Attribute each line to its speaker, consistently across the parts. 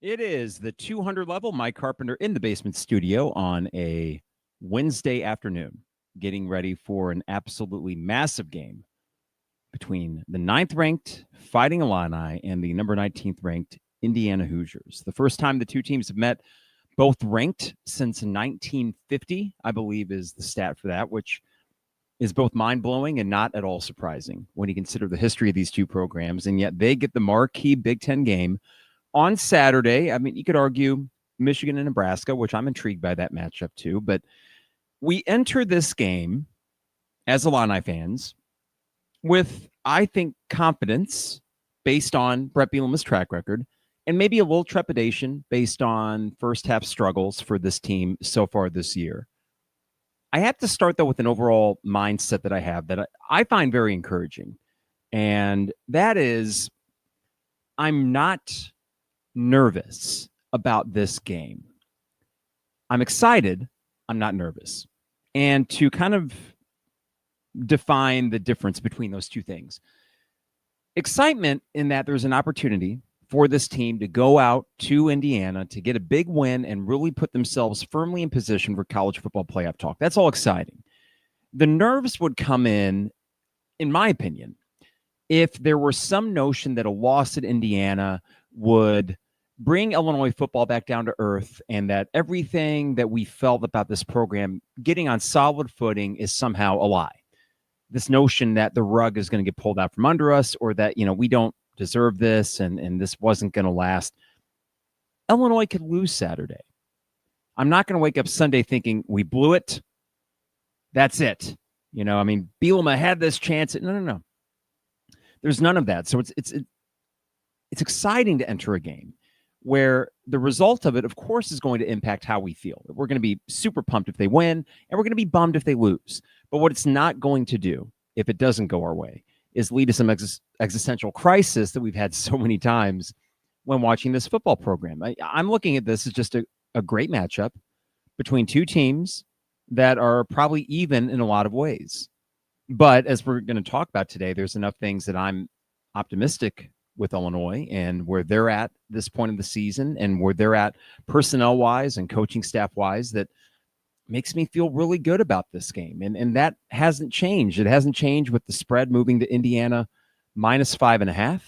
Speaker 1: It is the 200 level. Mike Carpenter in the basement studio on a Wednesday afternoon, getting ready for an absolutely massive game between the 9th ranked Fighting Illini and the number 19th ranked Indiana Hoosiers. The first time the two teams have met, both ranked since 1950, I believe is the stat for that, which is both mind-blowing and not at all surprising when you consider the history of these two programs. And yet they get the marquee Big Ten game on Saturday. I mean, you could argue Michigan and Nebraska, which I'm intrigued by that matchup too. But we enter this game as Illini fans with, I think, confidence based on Bret Bielema's track record and maybe a little trepidation based on first half struggles for this team so far this year. I have to start, though, with an overall mindset that I have that I find very encouraging. And that is, I'm not nervous about this game. I'm excited. I'm not nervous. And to kind of define the difference between those two things, excitement in that there's an opportunity for this team to go out to Indiana to get a big win and really put themselves firmly in position for college football playoff talk. That's all exciting. The nerves would come in my opinion, if there were some notion that a loss at Indiana would bring Illinois football back down to earth and that everything that we felt about this program getting on solid footing is somehow a lie. This notion that the rug is going to get pulled out from under us, or that, we don't deserve this and this wasn't going to last. Illinois could lose Saturday. I'm not going to wake up Sunday thinking we blew it. That's it. Bielema had this chance. No. There's none of that. So it's exciting to enter a game where the result of it, of course, is going to impact how we feel. We're going to be super pumped if they win, and we're going to be bummed if they lose. But what it's not going to do, if it doesn't go our way, is lead to some existential crisis that we've had so many times when watching this football program. I'm looking at this as just a great matchup between two teams that are probably even in a lot of ways. But as we're going to talk about today, there's enough things that I'm optimistic with Illinois and where they're at this point of the season and where they're at personnel-wise and coaching staff-wise that makes me feel really good about this game. And that hasn't changed. It hasn't changed with the spread moving to Indiana -5.5.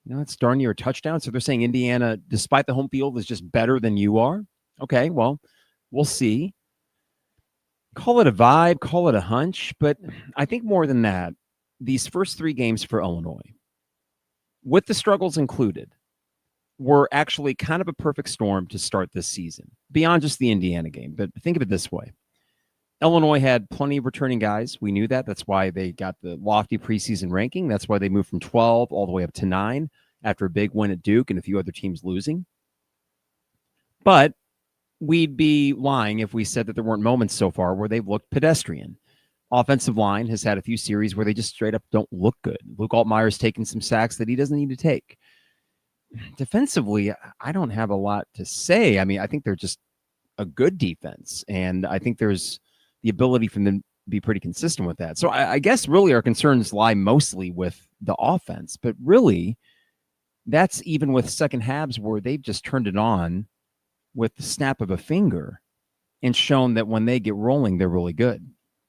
Speaker 1: It's darn near a touchdown. So they're saying Indiana, despite the home field, is just better than you are. Okay, well, we'll see. Call it a vibe, call it a hunch. But I think more than that, these first three games for Illinois, with the struggles included, were actually kind of a perfect storm to start this season, beyond just the Indiana game. But think of it this way. Illinois had plenty of returning guys. We knew that. That's why they got the lofty preseason ranking. That's why they moved from 12 all the way up to 9 after a big win at Duke and a few other teams losing. But we'd be lying if we said that there weren't moments so far where they've looked pedestrian. Offensive line has had a few series where they just straight up don't look good. Luke Altmaier's taken some sacks that he doesn't need to take. Defensively, I don't have a lot to say. I think they're just a good defense, and I think there's the ability for them to be pretty consistent with that. So I guess really our concerns lie mostly with the offense, but really that's even with second halves where they've just turned it on with the snap of a finger and shown that when they get rolling, they're really good.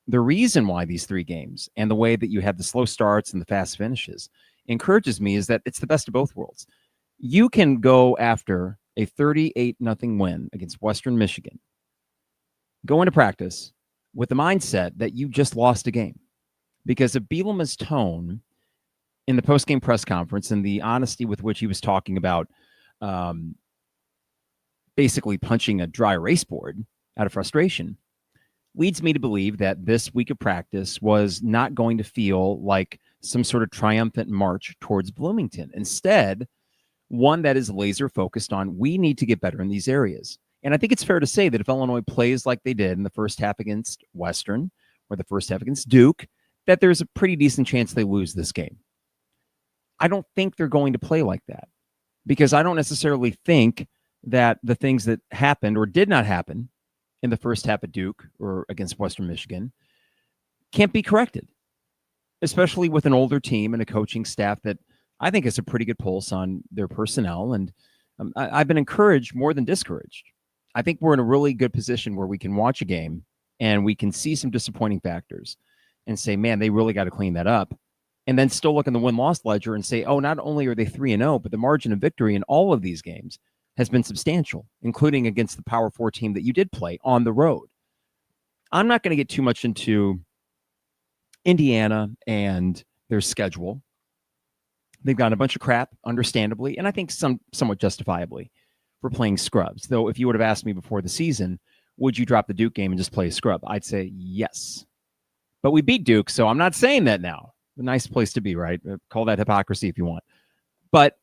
Speaker 1: The reason why these three games and the way that you have the slow starts and the fast finishes encourages me is that it's the best of both worlds. You can go after a 38-0 win against Western Michigan, go into practice with the mindset that you just lost a game because of Bielema's tone in the post-game press conference and the honesty with which he was talking about basically punching a dry erase board out of frustration leads me to believe that this week of practice was not going to feel like some sort of triumphant march towards Bloomington. Instead, one that is laser focused on we need to get better in these areas. And I think it's fair to say that if Illinois plays like they did in the first half against Western or the first half against Duke, that there's a pretty decent chance they lose this game. I don't think they're going to play like that because I don't necessarily think that the things that happened or did not happen in the first half at Duke or against Western Michigan can't be corrected, especially with an older team and a coaching staff that I think has a pretty good pulse on their personnel and I've been encouraged more than discouraged. I think we're in a really good position where we can watch a game and we can see some disappointing factors and say, man, they really got to clean that up. And then still look in the win-loss ledger and say, oh, not only are they 3-0, but the margin of victory in all of these games has been substantial, including against the Power 4 team that you did play on the road. I'm not going to get too much into Indiana and their schedule. They've gotten a bunch of crap, understandably, and I think somewhat justifiably, for playing scrubs. Though if you would have asked me before the season, would you drop the Duke game and just play a scrub? I'd say yes. But we beat Duke, so I'm not saying that now. A nice place to be, right? Call that hypocrisy if you want. But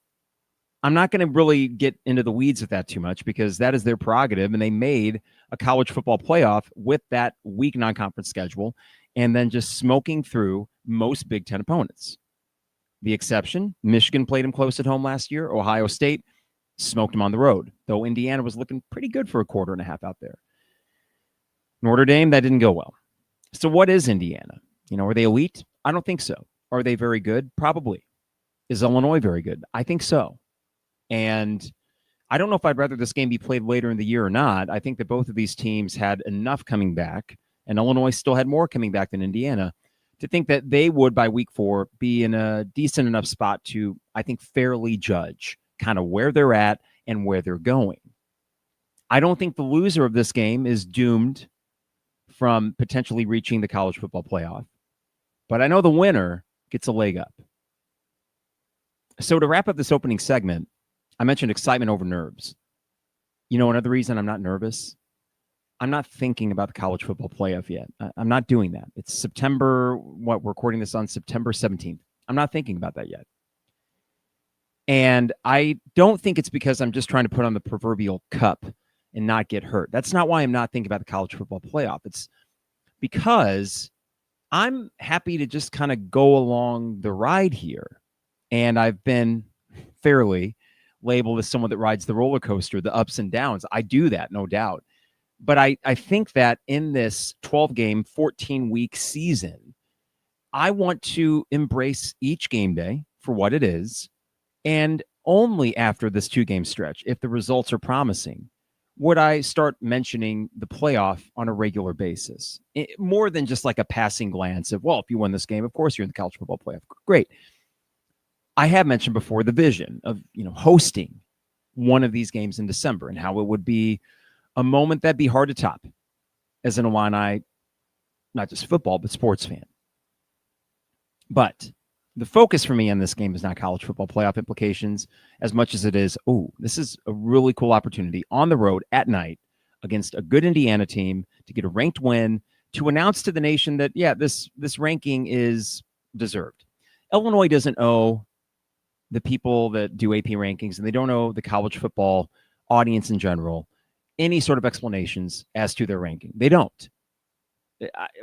Speaker 1: I'm not going to really get into the weeds with that too much because that is their prerogative, and they made a college football playoff with that weak non-conference schedule and then just smoking through most Big Ten opponents. The exception, Michigan played them close at home last year. Ohio State smoked them on the road, though Indiana was looking pretty good for a quarter and a half out there. Notre Dame, that didn't go well. So what is Indiana? Are they elite? I don't think so. Are they very good? Probably. Is Illinois very good? I think so. And I don't know if I'd rather this game be played later in the year or not. I think that both of these teams had enough coming back, and Illinois still had more coming back than Indiana, to think that they would, by week 4, be in a decent enough spot to, I think, fairly judge kind of where they're at and where they're going. I don't think the loser of this game is doomed from potentially reaching the college football playoff, but I know the winner gets a leg up. So to wrap up this opening segment, I mentioned excitement over nerves. Another reason I'm not nervous, I'm not thinking about the college football playoff yet. I'm not doing that. It's September, we're recording this on September 17th. I'm not thinking about that yet. And I don't think it's because I'm just trying to put on the proverbial cup and not get hurt. That's not why I'm not thinking about the college football playoff. It's because I'm happy to just kind of go along the ride here. And I've been fairly labeled as someone that rides the roller coaster, the ups and downs. I do that, no doubt. But I think that in this 12-game, 14-week season, I want to embrace each game day for what it is. And only after this 2-game stretch, if the results are promising, would I start mentioning the playoff on a regular basis. More than just like a passing glance of, well, if you win this game, of course you're in the college football playoff. Great. I have mentioned before the vision of, hosting one of these games in December and how it would be a moment that'd be hard to top as an Illini, not just football, but sports fan. But the focus for me on this game is not college football playoff implications as much as it is, this is a really cool opportunity on the road at night against a good Indiana team to get a ranked win, to announce to the nation that, yeah, this ranking is deserved. Illinois doesn't owe the people that do AP rankings, and they don't owe the college football audience in general any sort of explanations as to their ranking. They don't.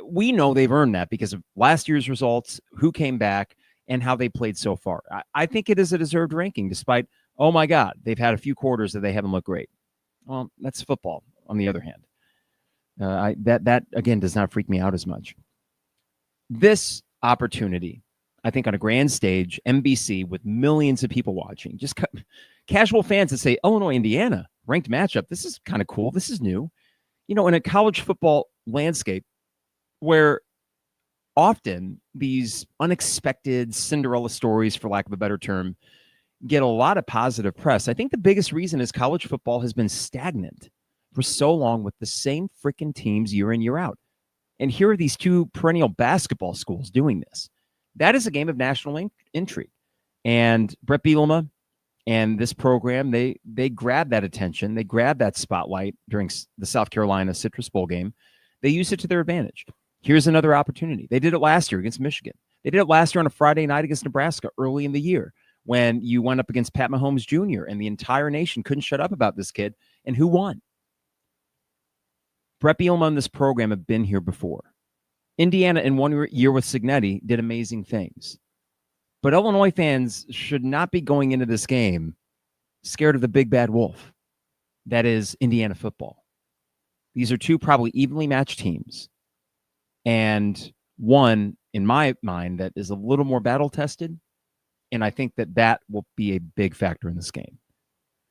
Speaker 1: We know they've earned that because of last year's results, who came back, and how they played so far. I think it is a deserved ranking, despite, oh my God, they've had a few quarters that they haven't looked great. Well, that's football, on the other hand. That again, does not freak me out as much. This opportunity, I think on a grand stage, NBC, with millions of people watching, just casual fans that say, Illinois, Indiana, ranked matchup. This is kind of cool. This is new. In a college football landscape where often these unexpected Cinderella stories, for lack of a better term, get a lot of positive press. I think the biggest reason is college football has been stagnant for so long with the same freaking teams year in, year out. And here are these two perennial basketball schools doing this. That is a game of national intrigue. And Bret Bielema and this program, they grabbed that attention. They grabbed that spotlight during the South Carolina Citrus Bowl game. They used it to their advantage. Here's another opportunity. They did it last year against Michigan. They did it last year on a Friday night against Nebraska early in the year when you went up against Pat Mahomes Jr. and the entire nation couldn't shut up about this kid. And who won? Bret Bielema and this program have been here before. Indiana, in 1 year with Cignetti, did amazing things. But Illinois fans should not be going into this game scared of the big bad wolf that is Indiana football. These are two probably evenly matched teams. And one, in my mind, that is a little more battle-tested. And I think that will be a big factor in this game.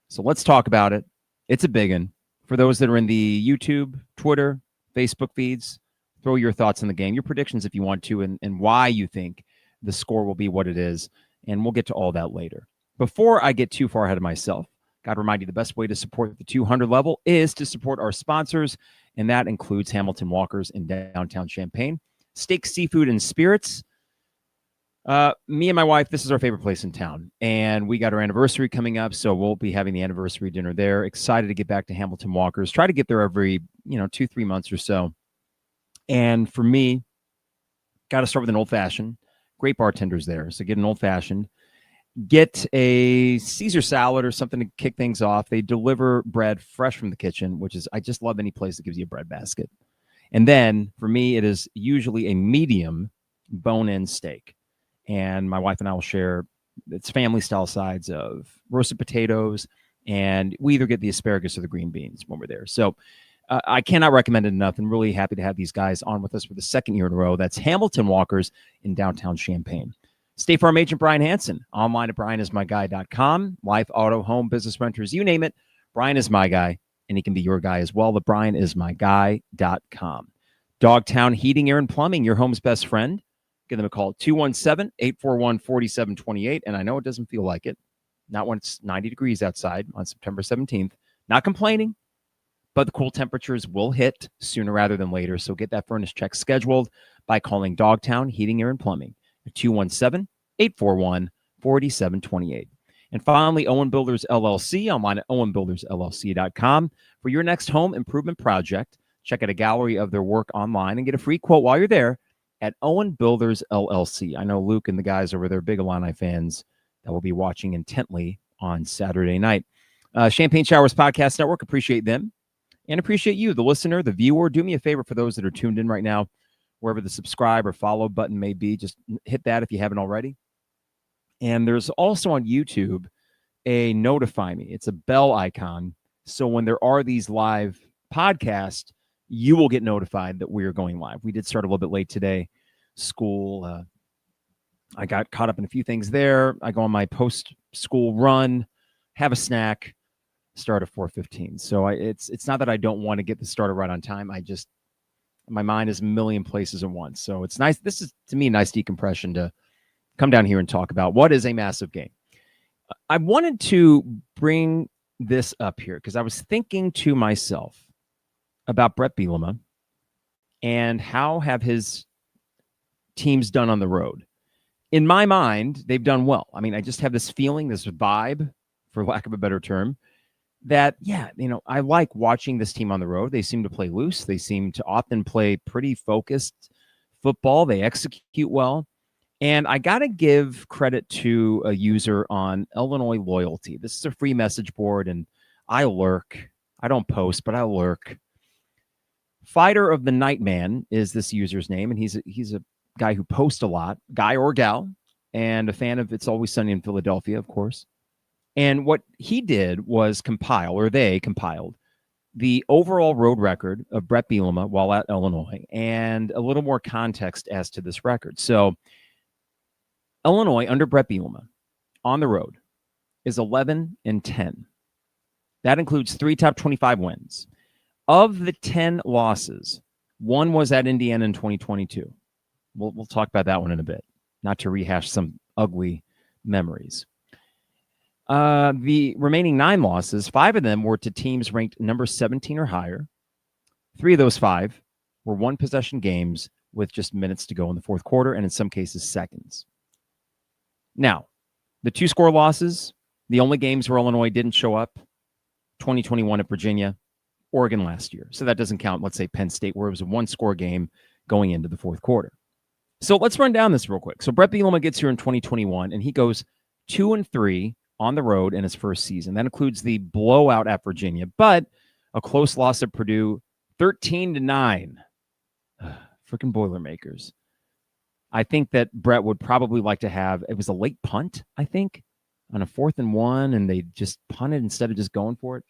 Speaker 1: So let's talk about it. It's a big one. For those that are in the YouTube, Twitter, Facebook feeds, throw your thoughts on the game, your predictions if you want to, and why you think the score will be what it is. And we'll get to all that later. Before I get too far ahead of myself, got to remind you the best way to support the 200 level is to support our sponsors, and that includes Hamilton Walkers in downtown Champaign, Steak, Seafood, and Spirits. Me and my wife, this is our favorite place in town, and we got our anniversary coming up, so we'll be having the anniversary dinner there. Excited to get back to Hamilton Walkers. Try to get there every 2-3 months or so. And for me, got to start with an old-fashioned. Great bartenders there, so get an old-fashioned. Get a Caesar salad or something to kick things off. They deliver bread fresh from the kitchen, which is, I just love any place that gives you a bread basket. And then for me, it is usually a medium bone-in steak. And my wife and I will share, it's family style sides of roasted potatoes, and we either get the asparagus or the green beans when we're there. So I cannot recommend it enough, and really happy to have these guys on with us for the second year in a row. That's Hamilton Walkers in downtown Champaign. State Farm agent Brian Hansen, online at brianismyguy.com. Life, auto, home, business renters, you name it. Brian is my guy, and he can be your guy as well. But brianismyguy.com. Dogtown Heating, Air, and Plumbing, your home's best friend. Give them a call, 217-841-4728. And I know it doesn't feel like it, not when it's 90 degrees outside on September 17th. Not complaining, but the cool temperatures will hit sooner rather than later. So get that furnace check scheduled by calling Dogtown Heating, Air, and Plumbing at 217-841-4728. And finally, Owen Builders LLC, online at owenbuildersllc.com. For your next home improvement project, check out a gallery of their work online and get a free quote while you're there at Owen Builders LLC. I know Luke and the guys over there, big Illini fans, that will be watching intently on Saturday night. Champagne Showers Podcast Network, appreciate them. And appreciate you, the listener, the viewer. Do me a favor for those that are tuned in right now, wherever the subscribe or follow button may be, just hit that if you haven't already. And there's also on YouTube a notify me. It's a bell icon. So when there are these live podcasts, you will get notified that we are going live. We did start a little bit late today. School, I got caught up in a few things there. I go on my post-school run, have a snack, start at 4:15. So it's not that I don't want to get the started right on time. My mind is a million places at once. So it's nice. This is, to me, a nice decompression to come down here and talk about what is a massive game. I wanted to bring this up here because I was thinking to myself about Bret Bielema and how have his teams done on the road. In my mind, they've done well. I mean, I just have this feeling, this vibe, for lack of a better term, that, I like watching this team on the road. They seem to play loose. They seem to often play pretty focused football. They execute well. And I got to give credit to a user on Illinois Loyalty. This is a free message board, and I lurk. I don't post, but I lurk. Fighter of the Nightman is this user's name, and he's a guy who posts a lot, guy or gal, and a fan of It's Always Sunny in Philadelphia, of course. And what he did was they compiled the overall road record of Bret Bielema while at Illinois and a little more context as to this record. So Illinois under Bret Bielema on the road is 11-10. That includes 3 top 25 wins. Of the 10 losses, 1 was at Indiana in 2022. We'll talk about that one in a bit, not to rehash some ugly memories. The remaining 9 losses, 5 of them were to teams ranked number 17 or higher. 3 of those 5 were one-possession games with just minutes to go in the fourth quarter, and in some cases, seconds. Now, the 2-score losses, the only games where Illinois didn't show up, 2021 at Virginia, Oregon last year. So that doesn't count, let's say, Penn State, where it was a 1-score game going into the fourth quarter. So let's run down this real quick. So Bret Bielema gets here in 2021, and he goes 2-3 on the road in his first season. That includes the blowout at Virginia, but a close loss at Purdue, 13-9. Freaking Boilermakers. I think that Bret would probably like to have, it was a late punt, I think, on a 4th and 1, and they just punted instead of just going for it.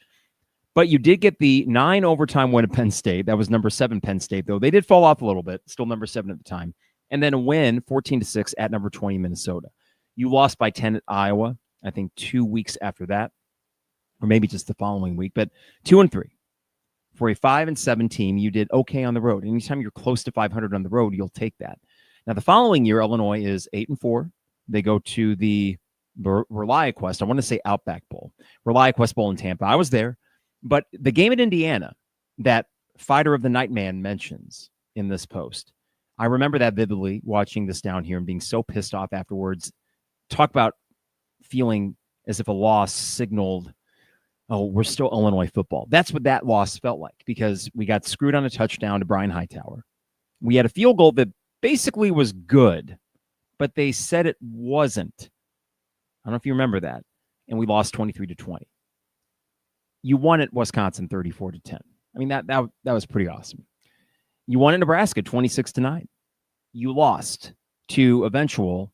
Speaker 1: But you did get the 9 overtime win at Penn State. That was number 7 Penn State, though. They did fall off a little bit, still number 7 at the time. And then a win, 14-6 at number 20 Minnesota. You lost by 10 at Iowa, I think 2 weeks after that. or maybe just the following week, but 2-3. For a 5-7 team, you did okay on the road. Anytime you're close to 500 on the road, you'll take that. Now, the following year, Illinois is 8-4. They go to the ReliaQuest. I want to say Outback Bowl, ReliaQuest Bowl in Tampa. I was there, but the game at Indiana that Fighter of the Night Man mentions in this post, I remember that vividly, watching this down here and being so pissed off afterwards. Talk about feeling as if a loss signaled, oh, we're still Illinois football. That's what that loss felt like, because we got screwed on a touchdown to Brian Hightower. We had a field goal that basically was good, but they said it wasn't. I don't know if you remember that. And we lost 23-20. You won at Wisconsin 34-10. I mean, that was pretty awesome. You won at Nebraska 26-9. You lost to eventual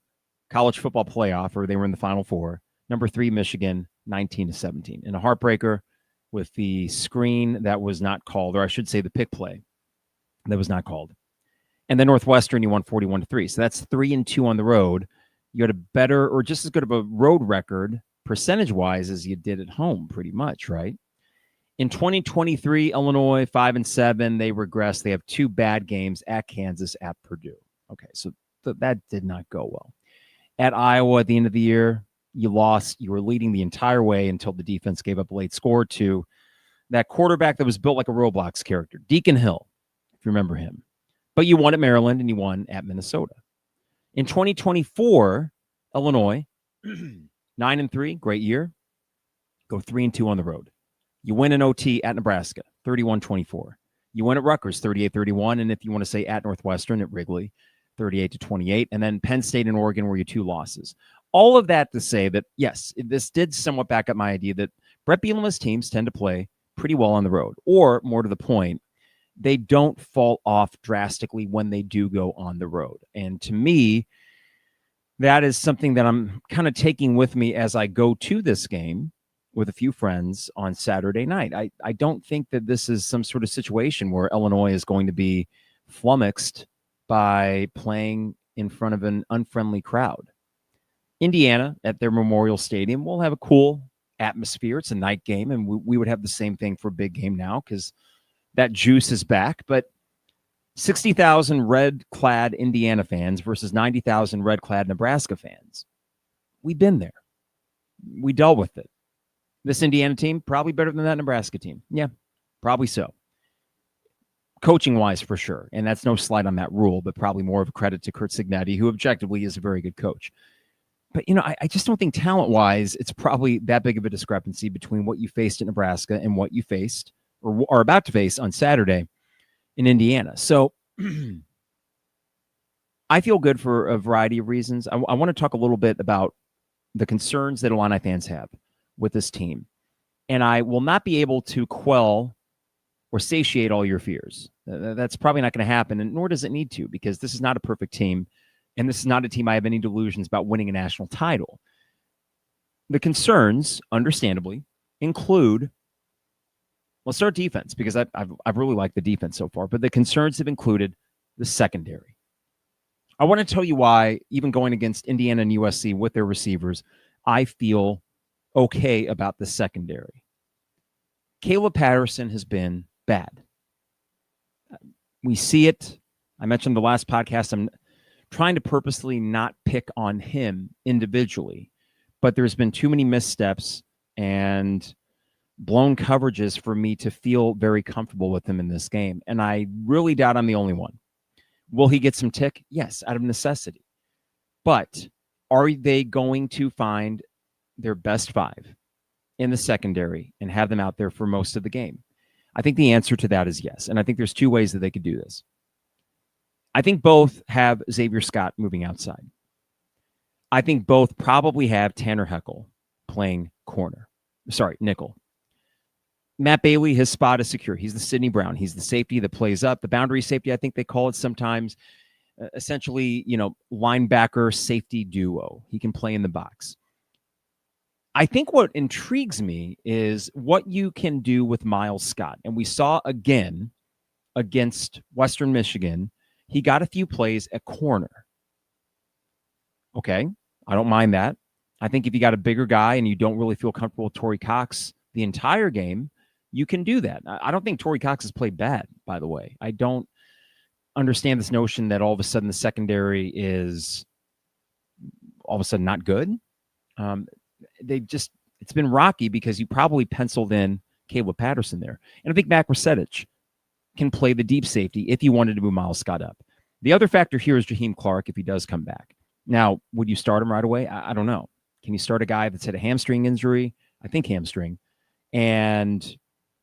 Speaker 1: college football playoff, or they were in the Final Four, number 3 Michigan, 19-17. In a heartbreaker with the screen that was not called, or I should say the pick play that was not called. And then Northwestern, you won 41-3. So that's 3-2 on the road. You had a better, or just as good of a road record percentage-wise as you did at home, pretty much, right? In 2023, Illinois 5-7. They regress. They have 2 bad games at Kansas, at Purdue. Okay, so that did not go well. At Iowa, at the end of the year, you lost. You were leading the entire way until the defense gave up a late score to that quarterback that was built like a Roblox character, Deacon Hill, if you remember him. But you won at Maryland and you won at Minnesota. In 2024, Illinois, 9-3, great year. Go 3-2 on the road. You win in OT at Nebraska, 31-24. You win at Rutgers, 38-31. And if you want to say at Northwestern, at Wrigley, 38-28. And then Penn State and Oregon were your 2 losses. All of that to say that, yes, this did somewhat back up my idea that Bret Bielema's teams tend to play pretty well on the road. Or, more to the point, they don't fall off drastically when they do go on the road. And to me, that is something that I'm kind of taking with me as I go to this game with a few friends on Saturday night. I don't think that this is some sort of situation where Illinois is going to be flummoxed by playing in front of an unfriendly crowd. Indiana, at their Memorial Stadium, will have a cool atmosphere. It's a night game, and we would have the same thing for a big game now because that juice is back. But 60,000 red-clad Indiana fans versus 90,000 red-clad Nebraska fans. We've been there. We dealt with it. This Indiana team, probably better than that Nebraska team. Yeah, probably so. Coaching-wise, for sure. And that's no slight on that rule, but probably more of a credit to Curt Cignetti, who objectively is a very good coach. But, I just don't think talent-wise, it's probably that big of a discrepancy between what you faced at Nebraska and what you faced or are about to face on Saturday in Indiana. So I feel good for a variety of reasons. I want to talk a little bit about the concerns that Illini fans have with this team. And I will not be able to quell or satiate all your fears. That's probably not going to happen, and nor does it need to, because this is not a perfect team. And this is not a team I have any delusions about winning a national title. The concerns, understandably, include, let's start defense, because I've really liked the defense so far, but the concerns have included the secondary. I want to tell you why, even going against Indiana and USC with their receivers, I feel okay about the secondary. Caleb Patterson has been bad. We see it. I mentioned the last podcast, I'm trying to purposely not pick on him individually, but there's been too many missteps and blown coverages for me to feel very comfortable with him in this game. And I really doubt I'm the only one. Will he get some tick? Yes, out of necessity. But are they going to find their best 5 in the secondary and have them out there for most of the game? I think the answer to that is yes. And I think there's 2 ways that they could do this. I think both have Xavier Scott moving outside. I think both probably have Tanner Heckel playing nickel. Matt Bailey, his spot is secure. He's the Sidney Brown. He's the safety that plays up. The boundary safety, I think they call it sometimes. Essentially, linebacker safety duo. He can play in the box. I think what intrigues me is what you can do with Miles Scott. And we saw again against Western Michigan, he got a few plays at corner. Okay, I don't mind that. I think if you got a bigger guy and you don't really feel comfortable with Torrey Cox the entire game, you can do that. I don't think Torrey Cox has played bad, by the way. I don't understand this notion that all of a sudden the secondary is all of a sudden not good. It's been rocky because you probably penciled in Caleb Patterson there. And I think Mac Resetich can play the deep safety if you wanted to move Miles Scott up. The other factor here is Jaheim Clark if he does come back. Now, would you start him right away? I don't know. Can you start a guy that's had a hamstring injury? I think hamstring. And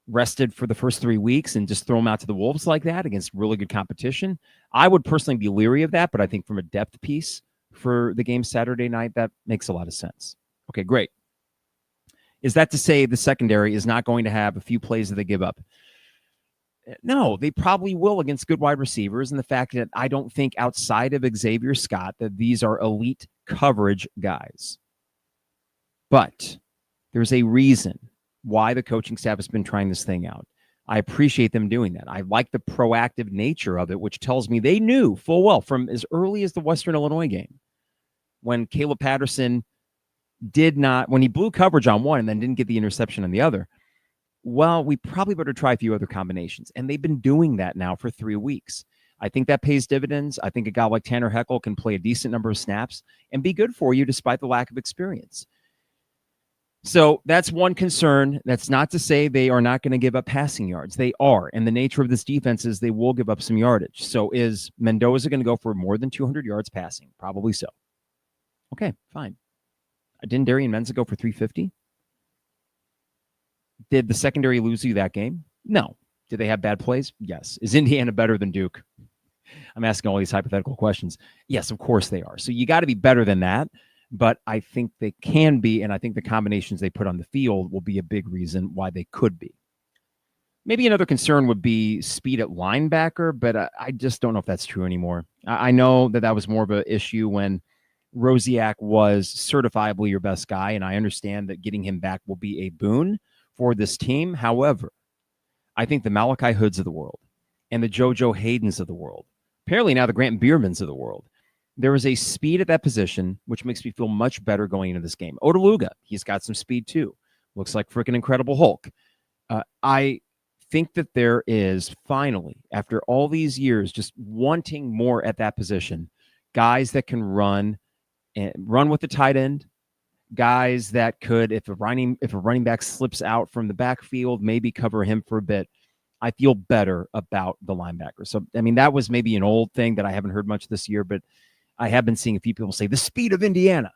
Speaker 1: rested for the first 3 weeks and just throw him out to the Wolves like that against really good competition? I would personally be leery of that, but I think from a depth piece for the game Saturday night, that makes a lot of sense. Okay, great. Is that to say the secondary is not going to have a few plays that they give up? No, they probably will against good wide receivers. And the fact that I don't think outside of Xavier Scott that these are elite coverage guys. But there's a reason why the coaching staff has been trying this thing out. I appreciate them doing that. I like the proactive nature of it, which tells me they knew full well from as early as the Western Illinois game when Caleb Patterson when he blew coverage on one and then didn't get the interception on the other. Well, we probably better try a few other combinations. And they've been doing that now for 3 weeks. I think that pays dividends. I think a guy like Tanner Heckel can play a decent number of snaps and be good for you despite the lack of experience. So that's one concern. That's not to say they are not going to give up passing yards. They are. And the nature of this defense is they will give up some yardage. So is Mendoza going to go for more than 200 yards passing? Probably so. Okay, fine. Didn't Darian Menza go for 350? Did the secondary lose you that game? No. Did they have bad plays? Yes. Is Indiana better than Duke? I'm asking all these hypothetical questions. Yes, of course they are. So you got to be better than that. But I think they can be, and I think the combinations they put on the field will be a big reason why they could be. Maybe another concern would be speed at linebacker, but I just don't know if that's true anymore. I know that was more of an issue when Rosiak was certifiably your best guy, and I understand that getting him back will be a boon for this team. However, I think the Malachi Hoods of the world and the JoJo Haydens of the world, apparently now the Grant Biermans of the world, there is a speed at that position, which makes me feel much better going into this game. Odaluga, he's got some speed too. Looks like freaking Incredible Hulk. I think that there is finally, after all these years, just wanting more at that position, guys that can run with the tight end, guys that could, if a running back slips out from the backfield, maybe cover him for a bit. I feel better about the linebacker. So, I mean, that was maybe an old thing that I haven't heard much this year, but I have been seeing a few people say the speed of Indiana.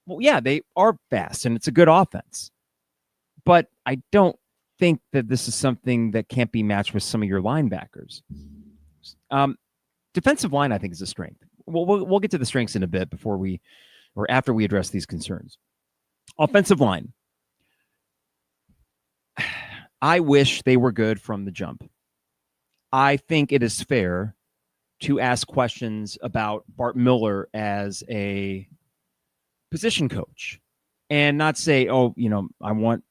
Speaker 1: Well, yeah, they are fast and it's a good offense, but I don't think that this is something that can't be matched with some of your linebackers. Defensive line, I think, is a strength. We'll get to the strengths in a bit after we address these concerns. Offensive line. I wish they were good from the jump. I think it is fair to ask questions about Bart Miller as a position coach and not say, I want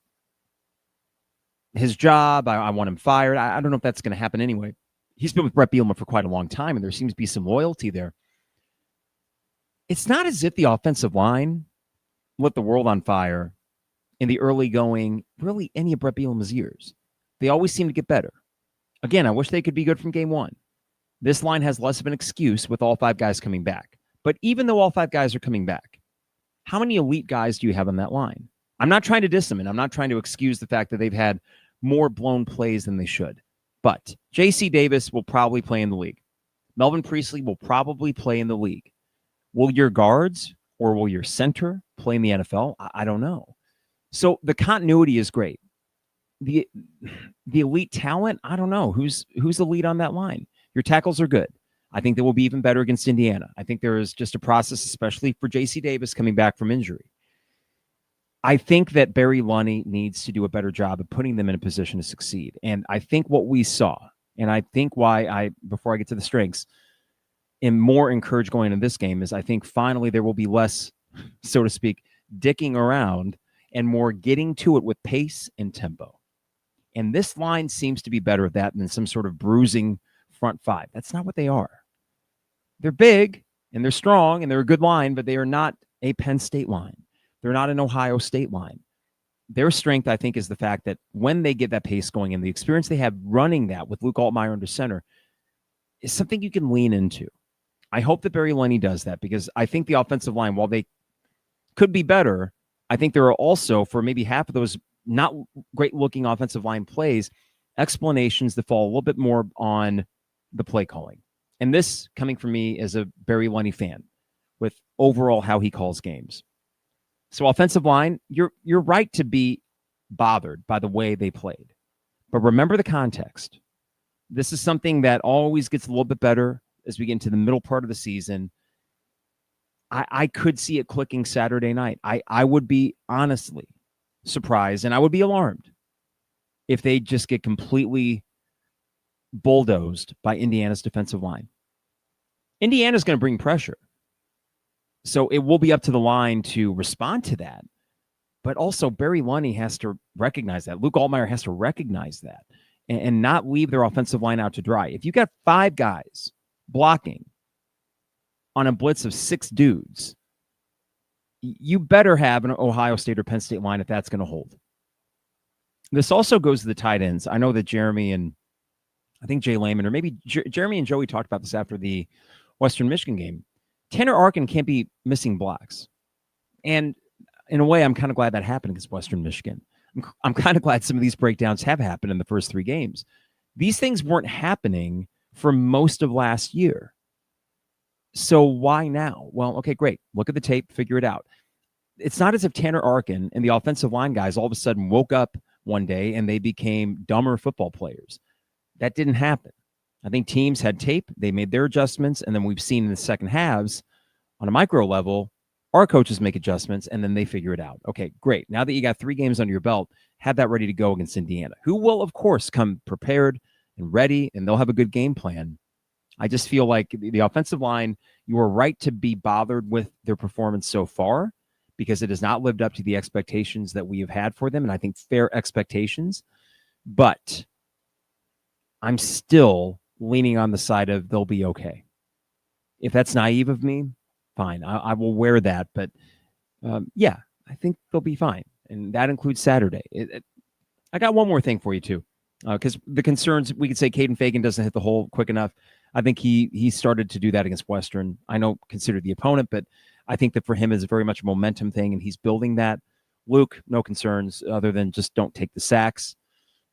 Speaker 1: his job. I want him fired. I don't know if that's going to happen anyway. He's been with Bret Bielema for quite a long time, and there seems to be some loyalty there. It's not as if the offensive line lit the world on fire in the early going, really any of Bret Bielema's years. They always seem to get better. Again, I wish they could be good from game one. This line has less of an excuse with all 5 guys coming back. But even though all 5 guys are coming back, how many elite guys do you have on that line? I'm not trying to diss them, and I'm not trying to excuse the fact that they've had more blown plays than they should. But J.C. Davis will probably play in the league. Melvin Priestley will probably play in the league. Will your guards or will your center play in the NFL? I don't know. So the continuity is great. The elite talent, I don't know. Who's elite on that line? Your tackles are good. I think they will be even better against Indiana. I think there is just a process, especially for J.C. Davis coming back from injury. I think that Barry Lunny needs to do a better job of putting them in a position to succeed. And I think what we saw, and I think why before I get to the strengths, am more encouraged going into this game is I think finally there will be less, so to speak, dicking around and more getting to it with pace and tempo. And this line seems to be better at that than some sort of bruising front 5. That's not what they are. They're big and they're strong and they're a good line, but they are not a Penn State line. They're not an Ohio State line. their strength, I think, is the fact that when they get that pace going and the experience they have running that with Luke Altmaier under center is something you can lean into. I hope that Barry Lunney does that because I think the offensive line, while they could be better, I think there are also, for maybe half of those not great-looking offensive line plays, explanations that fall a little bit more on the play calling. And this coming from me as a Barry Lunney fan with overall how he calls games. So offensive line, you're right to be bothered by the way they played. But remember the context. This is something that always gets a little bit better as we get into the middle part of the season. I could see it clicking Saturday night. I would be honestly surprised and I would be alarmed if they just get completely bulldozed by Indiana's defensive line. Indiana's going to bring pressure. So it will be up to the line to respond to that. But also Barry Lunney has to recognize that. Luke Altmaier has to recognize that and not leave their offensive line out to dry. If you got 5 guys blocking on a blitz of 6 dudes, you better have an Ohio State or Penn State line if that's going to hold. This also goes to the tight ends. I know that Jeremy and I think Jay Lehman, or maybe Jeremy and Joey talked about this after the Western Michigan game. Tanner Arkin can't be missing blocks. And in a way, I'm kind of glad that happened against Western Michigan. I'm kind of glad some of these breakdowns have happened in the first 3 games. These things weren't happening for most of last year. So why now? Well, okay, great. Look at the tape, figure it out. It's not as if Tanner Arkin and the offensive line guys all of a sudden woke up one day and they became dumber football players. That didn't happen. I think teams had tape, they made their adjustments, and then we've seen in the second halves on a micro level, our coaches make adjustments, and then they figure it out. Okay, great. Now that you got 3 games under your belt, have that ready to go against Indiana, who will, of course, come prepared and ready, and they'll have a good game plan. I just feel like the offensive line, you are right to be bothered with their performance so far because it has not lived up to the expectations that we have had for them, and I think fair expectations. But I'm still leaning on the side of they'll be okay. If that's naive of me, fine. I will wear that. But yeah, I think they'll be fine. And that includes Saturday. I got one more thing for you, too. Because the concerns, we could say Caden Fagan doesn't hit the hole quick enough. I think he started to do that against Western. I know considered the opponent, but I think that for him is very much a momentum thing, and he's building that. Luke, no concerns other than just don't take the sacks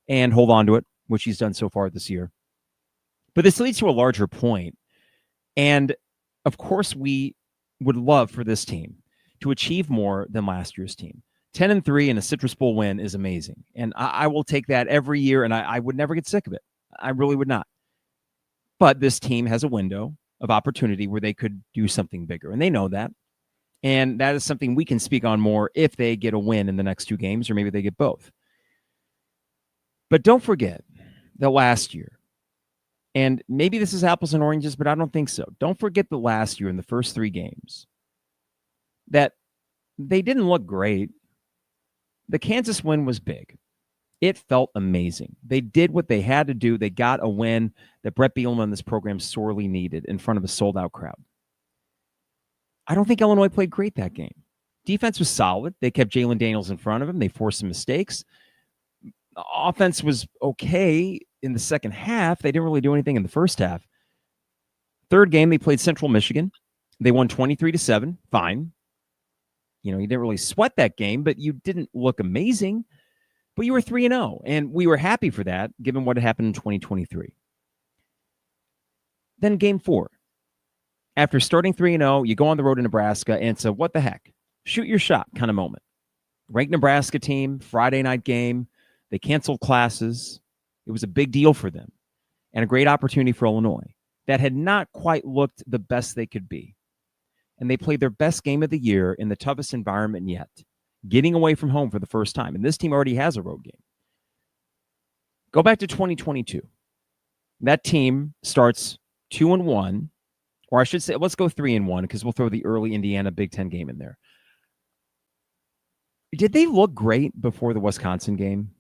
Speaker 1: and hold on to it, which he's done so far this year. But this leads to a larger point. And, of course, we would love for this team to achieve more than last year's team. 10-3 and a Citrus Bowl win is amazing. And I will take that every year, and I would never get sick of it. I really would not. But this team has a window of opportunity where they could do something bigger, and they know that. And that is something we can speak on more if they get a win in the next 2 games, or maybe they get both. But don't forget that last year, and maybe this is apples and oranges, but I don't think so. Don't forget that last year in the first 3 games, that they didn't look great. The Kansas win was big. It felt amazing. They did what they had to do. They got a win that Bret Bielema and this program sorely needed in front of a sold-out crowd. I don't think Illinois played great that game. Defense was solid. They kept Jalen Daniels in front of him. They forced some mistakes. Offense was okay in the second half. They didn't really do anything in the first half. Third game, they played Central Michigan. They won 23-7. Fine. You didn't really sweat that game, but you didn't look amazing. But you were 3-0, and we were happy for that, given what had happened in 2023. Then game 4. After starting 3-0, you go on the road to Nebraska, and it's a what the heck, shoot your shot kind of moment. Ranked Nebraska team, Friday night game. They canceled classes. It was a big deal for them and a great opportunity for Illinois that had not quite looked the best they could be. And they played their best game of the year in the toughest environment yet, getting away from home for the first time. And this team already has a road game. Go back to 2022. That team starts 2-1, or I should say, let's go 3-1 because we'll throw the early Indiana Big Ten game in there. Did they look great before the Wisconsin game?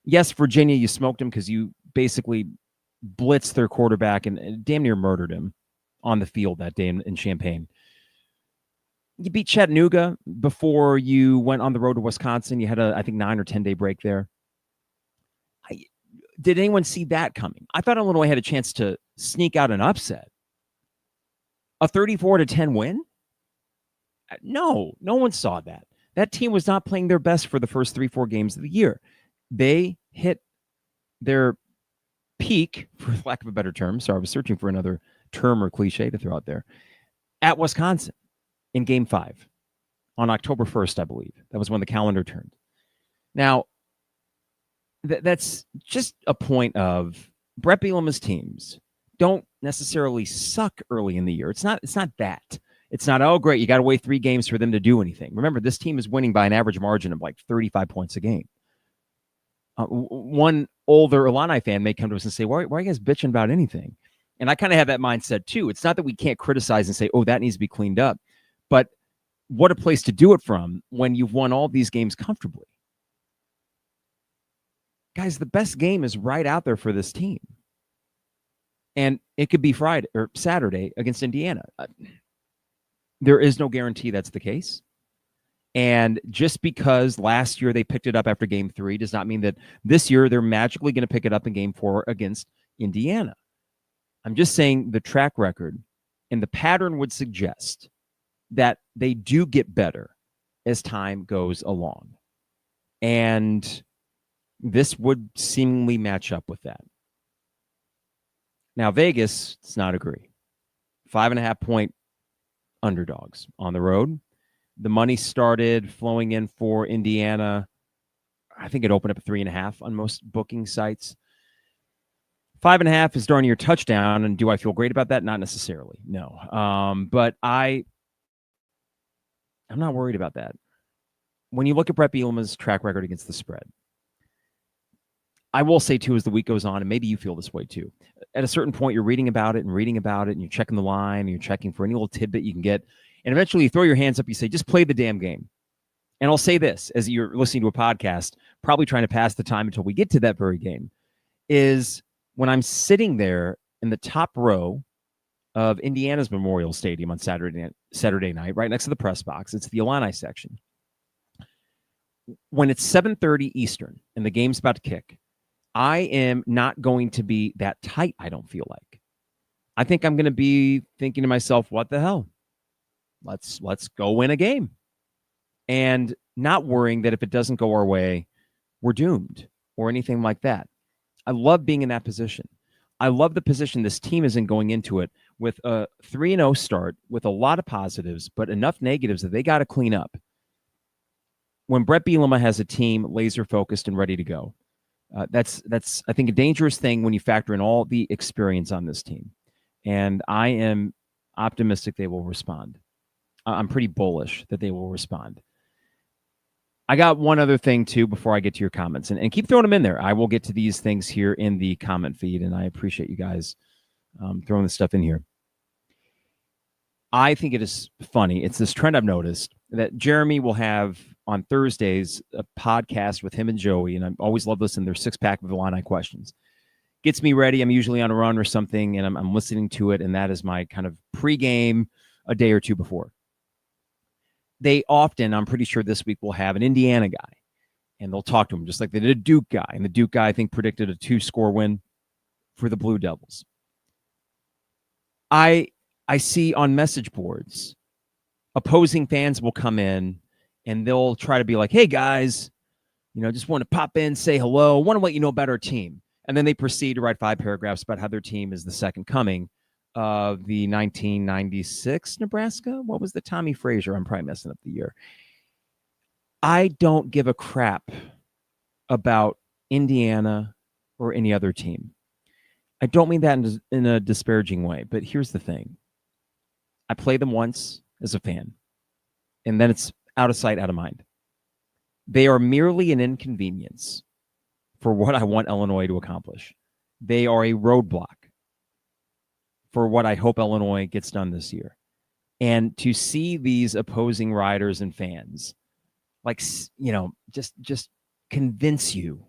Speaker 1: Yes, Virginia, you smoked them because you basically blitzed their quarterback and damn near murdered him on the field that day in Champaign. You beat Chattanooga before you went on the road to Wisconsin. You had a, I think, 9 or 10 day break there. Did anyone see that coming? I thought Illinois had a chance to sneak out an upset. A 34-10 win? No one saw that. That team was not playing their best for the first 3-4 games of the year. They hit their peak, for lack of a better term. Sorry, I was searching for another term or cliche to throw out there. At Wisconsin in Game 5 on October 1st, I believe. That was when the calendar turned. Now, that's just a point of Bret Bielema's teams don't necessarily suck early in the year. It's not that. It's not, oh, great, you got to wait 3 games for them to do anything. Remember, this team is winning by an average margin of like 35 points a game. One older Illini fan may come to us and say, why are you guys bitching about anything? And I kind of have that mindset too. It's not that we can't criticize and say, oh, that needs to be cleaned up. But what a place to do it from when you've won all these games comfortably. Guys, the best game is right out there for this team. And it could be Friday or Saturday against Indiana. There is no guarantee that's the case. And just because last year they picked it up after Game 3 does not mean that this year they're magically going to pick it up in Game 4 against Indiana. I'm just saying the track record and the pattern would suggest that they do get better as time goes along. And this would seemingly match up with that. Now, Vegas does not agree. 5.5 point underdogs on the road. The money started flowing in for Indiana. I think it opened up at 3.5 on most booking sites. 5.5 is darn near touchdown. And do I feel great about that? Not necessarily. No. But I'm not worried about that. When you look at Bret Bielema's track record against the spread, I will say, too, as the week goes on, and maybe you feel this way, too. At a certain point, you're reading about it, and you're checking the line, and you're checking for any little tidbit you can get. And eventually you throw your hands up, you say, just play the damn game. And I'll say this, as you're listening to a podcast, probably trying to pass the time until we get to that very game, is when I'm sitting there in the top row of Indiana's Memorial Stadium on Saturday night, right next to the press box. It's the Illini section. When it's 7:30 Eastern and the game's about to kick, I am not going to be that tight, I don't feel like. I think I'm going to be thinking to myself, what the hell? Let's go win a game. And not worrying that if it doesn't go our way, we're doomed or anything like that. I love being in that position. I love the position this team is in going into it with a 3-0 start with a lot of positives, but enough negatives that they got to clean up. When Bret Bielema has a team laser focused and ready to go, that's I think a dangerous thing when you factor in all the experience on this team. And I am optimistic they will respond. I'm pretty bullish that they will respond. I got one other thing, too, before I get to your comments. And keep throwing them in there. I will get to these things here in the comment feed, and I appreciate you guys throwing this stuff in here. I think it is funny. It's this trend I've noticed that Jeremy will have on Thursdays a podcast with him and Joey, and I always love listening to their 6-pack of Illini questions. Gets me ready. I'm usually on a run or something, and I'm listening to it, and that is my kind of pregame a day or two before. They often, I'm pretty sure this week, will have an Indiana guy, and they'll talk to him just like they did a Duke guy. And the Duke guy, I think, predicted a 2-score win for the Blue Devils. I see on message boards, opposing fans will come in, and they'll try to be like, hey, guys, just want to pop in, say hello, want to let you know about our team. And then they proceed to write 5 paragraphs about how their team is the second coming of the 1996 Nebraska. What was the Tommy Frazier? I'm probably messing up the year. I don't give a crap about Indiana or any other team. I don't mean that in a disparaging way, but here's the thing. I play them once as a fan, and then it's out of sight, out of mind. They are merely an inconvenience for what I want Illinois to accomplish. They are a roadblock for what I hope Illinois gets done this year. And to see these opposing riders and fans, just convince you,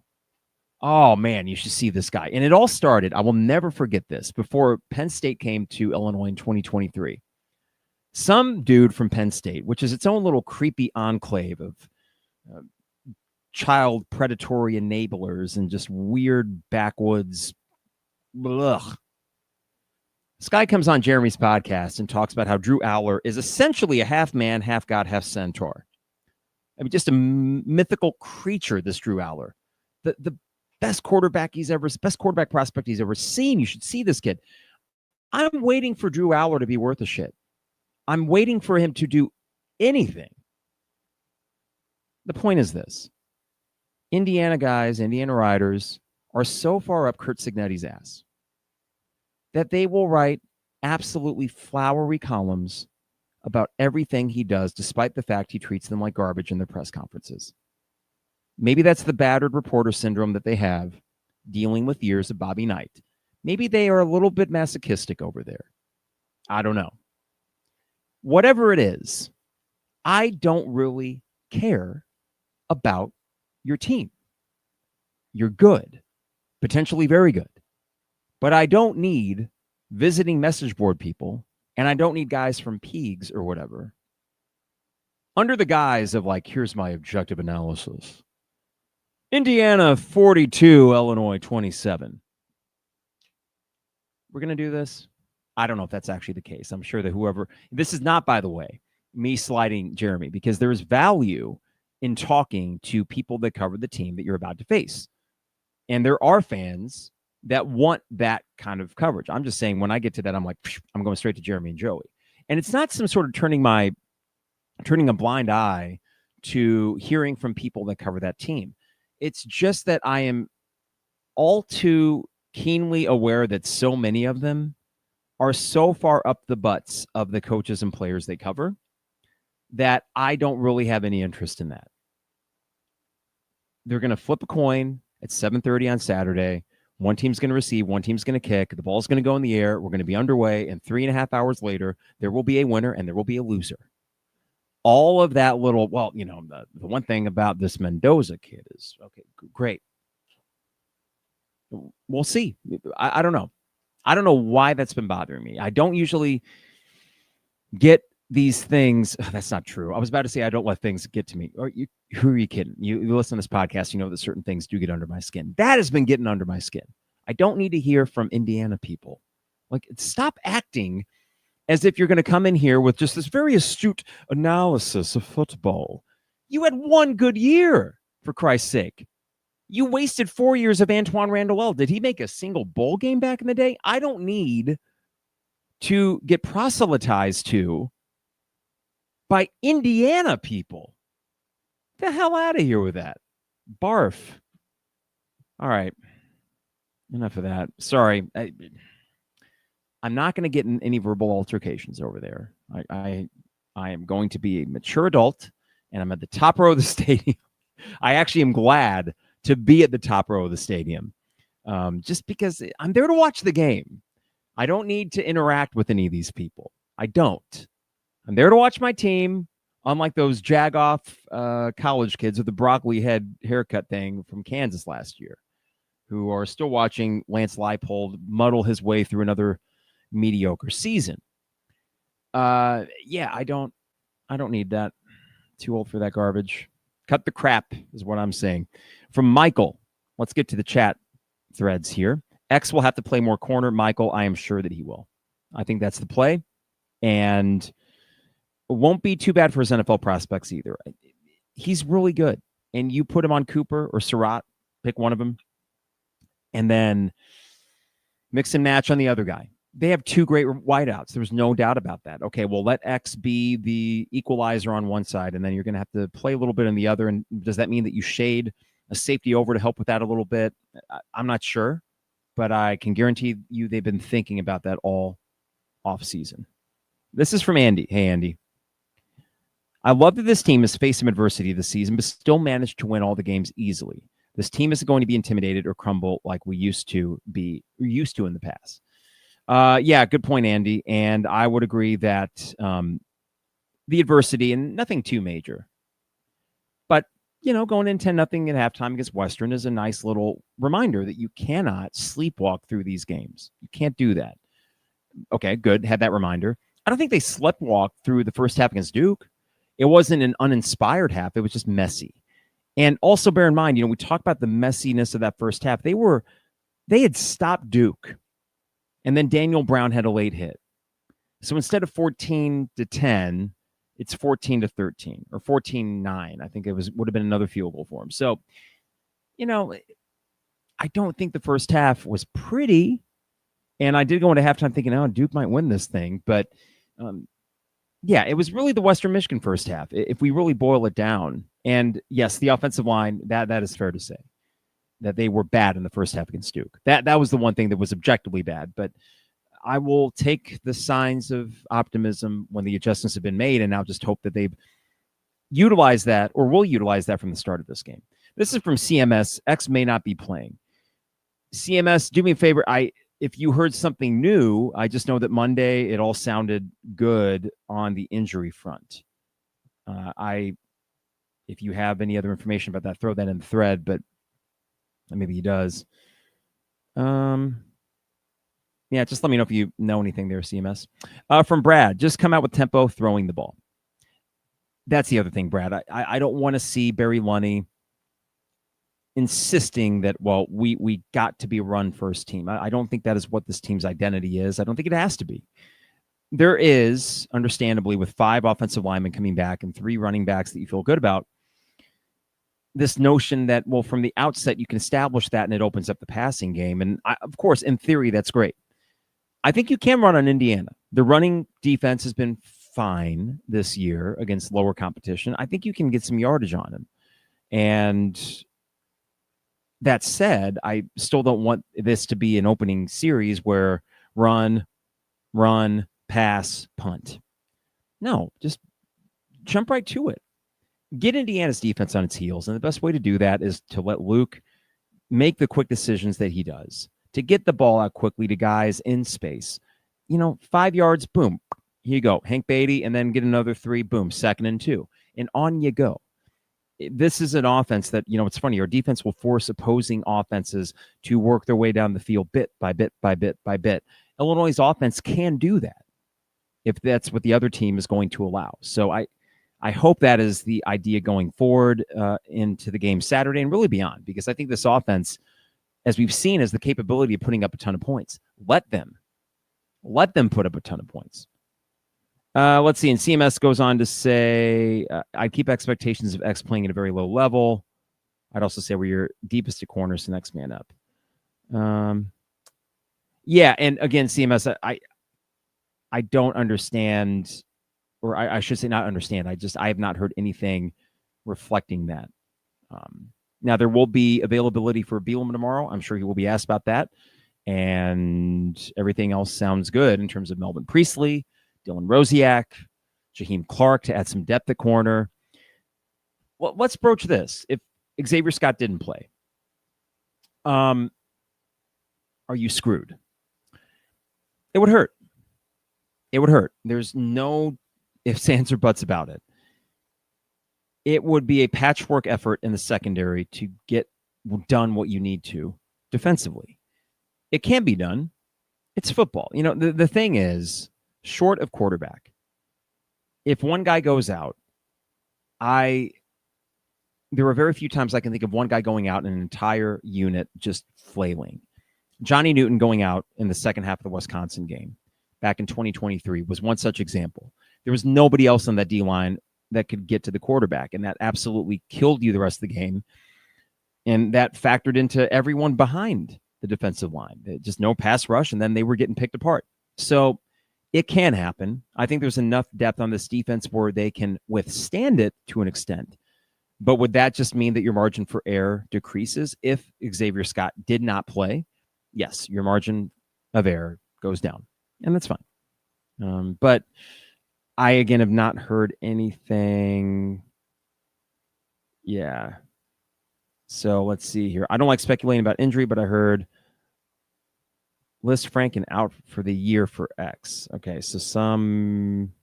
Speaker 1: oh, man, you should see this guy. And it all started, I will never forget this, before Penn State came to Illinois in 2023. Some dude from Penn State, which is its own little creepy enclave of child predatory enablers and just weird backwoods. Ugh. This guy comes on Jeremy's podcast and talks about how Drew Aller is essentially a half man, half god, half centaur. I mean, just a mythical creature, this Drew Aller. The best quarterback prospect he's ever seen. You should see this kid. I'm waiting for Drew Aller to be worth a shit. I'm waiting for him to do anything. The point is this. Indiana guys, Indiana riders are so far up Curt Cignetti's ass that they will write absolutely flowery columns about everything he does, despite the fact he treats them like garbage in their press conferences. Maybe that's the battered reporter syndrome that they have dealing with years of Bobby Knight. Maybe they are a little bit masochistic over there. I don't know. Whatever it is, I don't really care about your team. You're good, potentially very good. But I don't need visiting message board people, and I don't need guys from Peegs or whatever under the guise of like, here's my objective analysis. Indiana 42, Illinois 27. We're going to do this. I don't know if that's actually the case. I'm sure that this is not, by the way, me sliding Jeremy, because there is value in talking to people that cover the team that you're about to face. And there are fans that want that kind of coverage. I'm just saying, when I get to that, I'm like, I'm going straight to Jeremy and Joey. And it's not some sort of turning a blind eye to hearing from people that cover that team. It's just that I am all too keenly aware that so many of them are so far up the butts of the coaches and players they cover that I don't really have any interest in that. They're going to flip a coin at 7:30 on Saturday. One team's going to receive, one team's going to kick. The ball's going to go in the air. We're going to be underway. And 3.5 hours later, there will be a winner and there will be a loser. All of that little, the one thing about this Mendoza kid is, okay, great. We'll see. I don't know. I don't know why that's been bothering me. I don't usually get these things. That's not true. I was about to say I don't let things get to me. Who are you kidding? You listen to this podcast, you know that certain things do get under my skin. That has been getting under my skin. I don't need to hear from Indiana people. Like, stop acting as if you're going to come in here with just this very astute analysis of football. You had one good year, for Christ's sake. You wasted 4 years of Antoine Randall. Did he make a single bowl game back in the day? I don't need to get proselytized to by Indiana people. Get the hell out of here with that. Barf. All right. Enough of that. Sorry. I'm not going to get in any verbal altercations over there. I am going to be a mature adult, and I'm at the top row of the stadium. I actually am glad to be at the top row of the stadium, just because I'm there to watch the game. I don't need to interact with any of these people. I don't. I'm there to watch my team, unlike those jagoff college kids with the broccoli head haircut thing from Kansas last year, who are still watching Lance Leipold muddle his way through another mediocre season. I don't need that. Too old for that garbage. Cut the crap is what I'm saying. From Michael, let's get to the chat threads here. X will have to play more corner. Michael, I am sure that he will. I think that's the play. And it won't be too bad for his NFL prospects either. He's really good. And you put him on Cooper or Surratt, pick one of them, and then mix and match on the other guy. They have two great wideouts. There's no doubt about that. Okay, well, let X be the equalizer on one side, and then you're going to have to play a little bit on the other. And does that mean that you shade a safety over to help with that a little bit? I'm not sure, but I can guarantee you they've been thinking about that all offseason. This is from Andy. Hey, Andy. I love that this team has faced some adversity this season, but still managed to win all the games easily. This team isn't going to be intimidated or crumble like we used to in the past. Good point, Andy. And I would agree that the adversity, and nothing too major, but, going in 10-0 at halftime against Western is a nice little reminder that you cannot sleepwalk through these games. You can't do that. Okay, good. Had that reminder. I don't think they sleptwalked through the first half against Duke. It wasn't an uninspired half. It was just messy. And also bear in mind, we talk about the messiness of that first half. They had stopped Duke, and then Daniel Brown had a late hit. So instead of 14-10, it's 14-13 or 14-9. I think would have been another field goal for him. So, I don't think the first half was pretty. And I did go into halftime thinking, oh, Duke might win this thing. But, yeah, it was really the Western Michigan first half, if we really boil it down. And, yes, the offensive line, that is fair to say, that they were bad in the first half against Duke. That was the one thing that was objectively bad. But I will take the signs of optimism when the adjustments have been made, and now just hope that they've utilized that or will utilize that from the start of this game. This is from CMS. X may not be playing. CMS, do me a favor. If you heard something new, I just know that Monday it all sounded good on the injury front. If you have any other information about that, throw that in the thread, but maybe he does. Yeah, just let me know if you know anything there, CMS. From Brad, just come out with tempo throwing the ball. That's the other thing, Brad. I don't want to see Barry Lunney insisting that, we got to be a run-first team. I don't think that is what this team's identity is. I don't think it has to be. There is, understandably, with 5 offensive linemen coming back and 3 running backs that you feel good about, this notion that, from the outset, you can establish that and it opens up the passing game. And, of course, in theory, that's great. I think you can run on Indiana. The running defense has been fine this year against lower competition. I think you can get some yardage on him. And that said, I still don't want this to be an opening series where run, pass, punt. No, just jump right to it. Get Indiana's defense on its heels. And the best way to do that is to let Luke make the quick decisions that he does, to get the ball out quickly to guys in space. 5 yards, boom, here you go. Hank Beatty, and then get another 3, boom, 2nd and 2. And on you go. This is an offense that, it's funny, our defense will force opposing offenses to work their way down the field bit by bit by bit by bit. Illinois' offense can do that if that's what the other team is going to allow. So I hope that is the idea going forward into the game Saturday and really beyond, because I think this offense, as we've seen, has the capability of putting up a ton of points. Let them put up a ton of points. Let's see. And CMS goes on to say, I keep expectations of X playing at a very low level. I'd also say we're your deepest at corners, the next man up. Yeah. And again, CMS, I don't understand, or I should say not understand. I have not heard anything reflecting that. Now there will be availability for Bielema tomorrow. I'm sure he will be asked about that. And everything else sounds good in terms of Melvin Priestley, Dylan Rosiak, Jaheim Clark to add some depth at corner. Well, let's broach this. If Xavier Scott didn't play, are you screwed? It would hurt. It would hurt. There's no ifs, ands, or buts about it. It would be a patchwork effort in the secondary to get done what you need to defensively. It can be done. It's football. The thing is, short of quarterback, if one guy goes out, there are very few times I can think of one guy going out and an entire unit just flailing. Johnny Newton going out in the second half of the Wisconsin game back in 2023 was one such example. There was nobody else on that D-line that could get to the quarterback, and that absolutely killed you the rest of the game. And that factored into everyone behind the defensive line. Just no pass rush, and then they were getting picked apart. So it can happen. I think there's enough depth on this defense where they can withstand it to an extent. But would that just mean that your margin for error decreases if Xavier Scott did not play? Yes, your margin of error goes down, and that's fine. But I, again, have not heard anything. Yeah. So let's see here. I don't like speculating about injury, but I heard Liz Franken out for the year for X. Okay, so some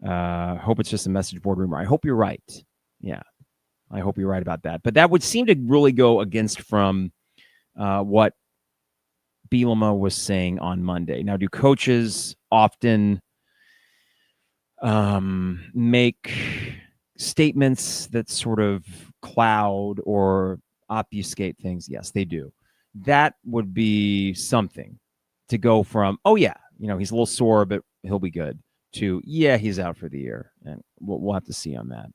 Speaker 1: hope it's just a message board rumor. I hope you're right. Yeah, I hope you're right about that. But that would seem to really go against from what Bielema was saying on Monday. Now, do coaches often make statements that sort of cloud or obfuscate things. Yes, they do. That would be something to go from, oh, yeah, he's a little sore, but he'll be good, to, yeah, he's out for the year. And we'll have to see on that.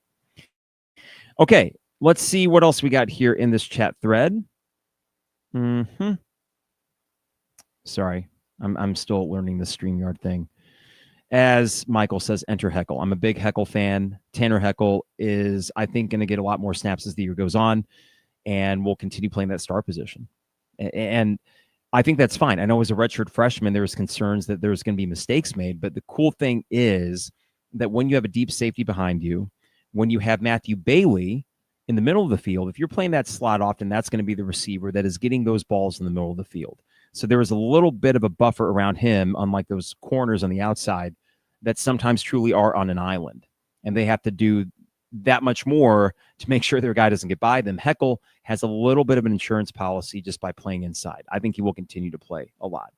Speaker 1: Okay, let's see what else we got here in this chat thread. Sorry, I'm still learning the StreamYard thing. As Michael says, enter Heckle. I'm a big Heckle fan. Tanner Heckle is, I think, going to get a lot more snaps as the year goes on, and will continue playing that star position. And I think that's fine. I know as a redshirt freshman, there was concerns that there's going to be mistakes made, but the cool thing is that when you have a deep safety behind you, when you have Matthew Bailey in the middle of the field, if you're playing that slot often, that's going to be the receiver that is getting those balls in the middle of the field. So there is a little bit of a buffer around him, unlike those corners on the outside that sometimes truly are on an island. And they have to do that much more to make sure their guy doesn't get by them. Heckle has a little bit of an insurance policy just by playing inside. I think he will continue to play a lot.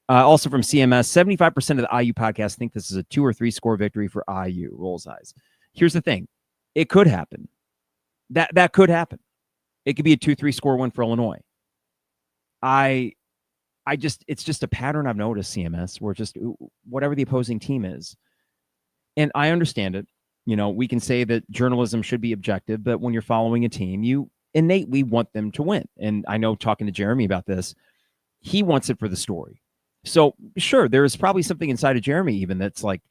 Speaker 1: Also from CMS, 75% of the IU podcast think this is a 2 or 3 score victory for IU. Rolls eyes. Here's the thing. It could happen. That could happen. It could be a 2-3 score win for Illinois. It's just a pattern I've noticed, CMS, where just whatever the opposing team is. And I understand it. We can say that journalism should be objective, but when you're following a team, you innately want them to win. And I know, talking to Jeremy about this, he wants it for the story. So sure, there is probably something inside of Jeremy even that's like,